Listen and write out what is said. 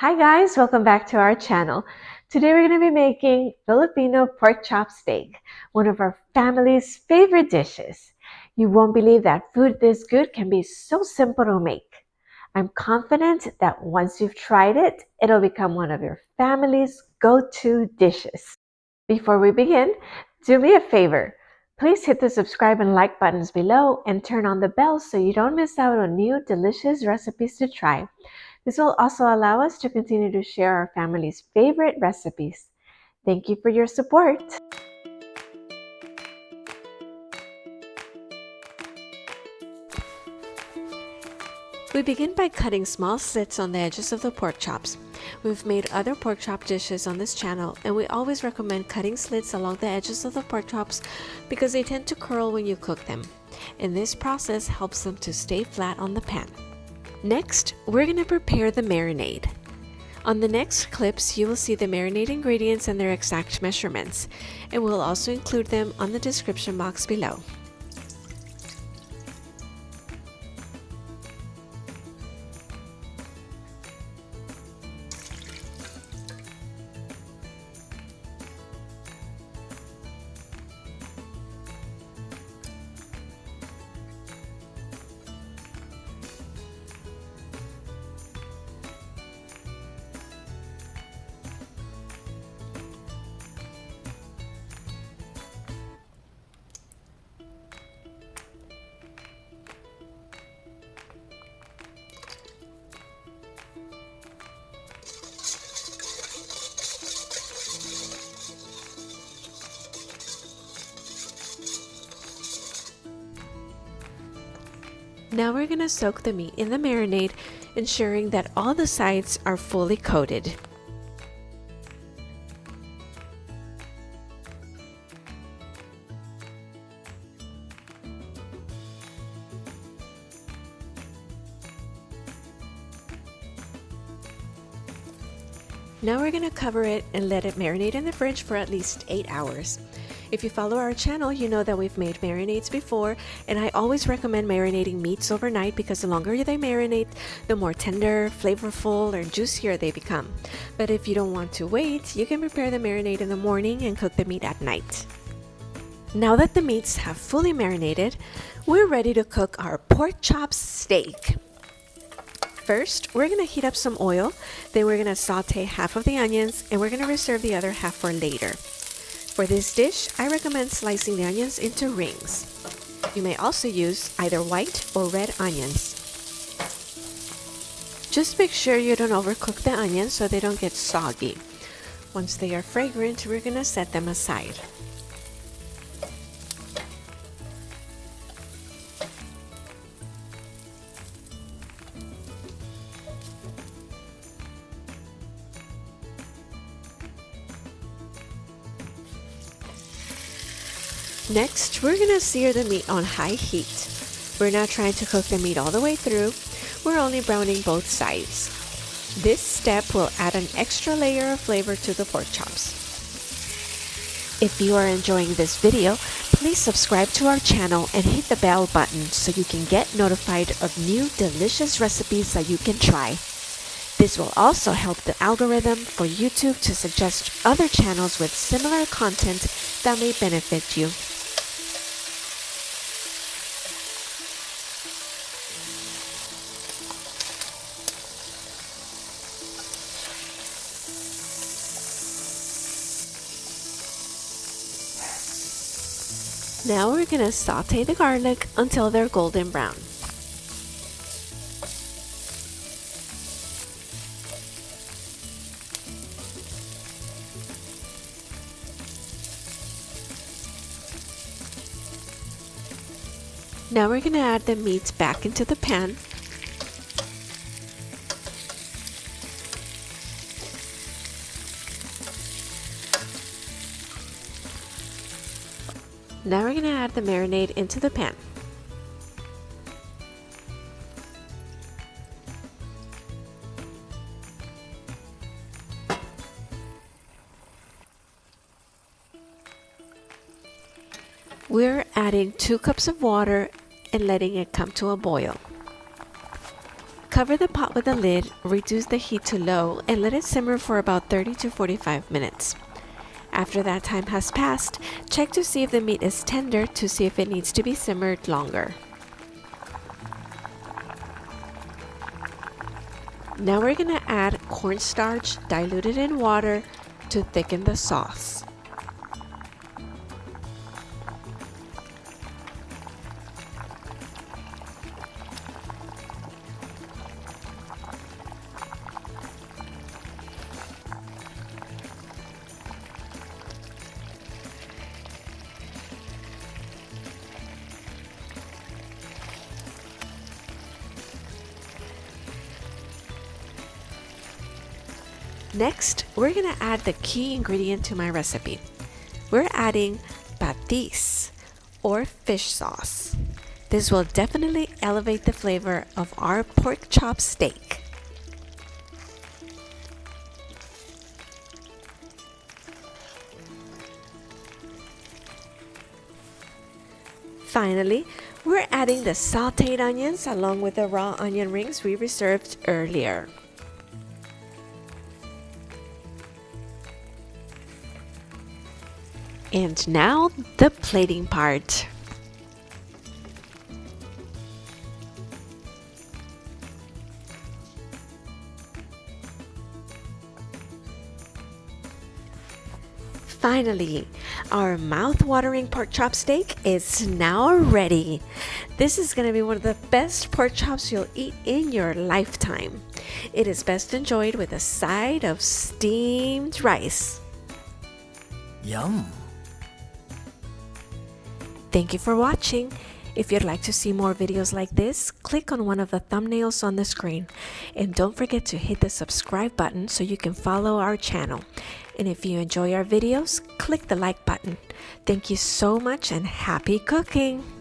Hi guys, welcome back to our channel. Today we're going to be making Filipino pork chop steak, one of our family's favorite dishes. You won't believe that food this good can be so simple to make. I'm confident that once you've tried it, it'll become one of your family's go-to dishes. Before we begin, do me a favor. Please hit the subscribe and like buttons below and turn on the bell so you don't miss out on new delicious recipes to try. This will also allow us to continue to share our family's favorite recipes. Thank you for your support. We begin by cutting small slits on the edges of the pork chops. We've made other pork chop dishes on this channel, and we always recommend cutting slits along the edges of the pork chops because they tend to curl when you cook them. And this process helps them to stay flat on the pan. Next, we're going to prepare the marinade. On the next clips, you will see the marinade ingredients and their exact measurements, and we'll also include them on the description box below. Now we're going to soak the meat in the marinade, ensuring that all the sides are fully coated. Now we're going to cover it and let it marinate in the fridge for at least 8 hours. If you follow our channel, you know that we've made marinades before, and I always recommend marinating meats overnight because the longer they marinate, the more tender, flavorful, or juicier they become. But if you don't want to wait, you can prepare the marinade in the morning and cook the meat at night. Now that the meats have fully marinated, we're ready to cook our pork chops steak. First, we're going to heat up some oil, then we're going to saute half of the onions, and we're going to reserve the other half for later. For this dish, I recommend slicing the onions into rings. You may also use either white or red onions. Just make sure you don't overcook the onions so they don't get soggy. Once they are fragrant, we're going to set them aside. Next, we're going to sear the meat on high heat. We're not trying to cook the meat all the way through, we're only browning both sides. This step will add an extra layer of flavor to the pork chops. If you are enjoying this video, please subscribe to our channel and hit the bell button so you can get notified of new delicious recipes that you can try. This will also help the algorithm for YouTube to suggest other channels with similar content that may benefit you. Now we're going to saute the garlic until they're golden brown. Now we're going to add the meat back into the pan. Now we're going to add the marinade into the pan. We're adding 2 cups of water and letting it come to a boil. Cover the pot with a lid, reduce the heat to low, and let it simmer for about 30 to 45 minutes. After that time has passed, check to see if the meat is tender to see if it needs to be simmered longer. Now we're going to add cornstarch diluted in water to thicken the sauce. Next, we're going to add the key ingredient to my recipe. We're adding patis, or fish sauce. This will definitely elevate the flavor of our pork chop steak. Finally, we're adding the sauteed onions along with the raw onion rings we reserved earlier. And now the plating part. Finally, our mouth-watering pork chop steak is now ready. This is going to be one of the best pork chops you'll eat in your lifetime. It is best enjoyed with a side of steamed rice. Yum! Thank you for watching. If you'd like to see more videos like this, click on one of the thumbnails on the screen. And don't forget to hit the subscribe button so you can follow our channel. And if you enjoy our videos, click the like button. Thank you so much and happy cooking!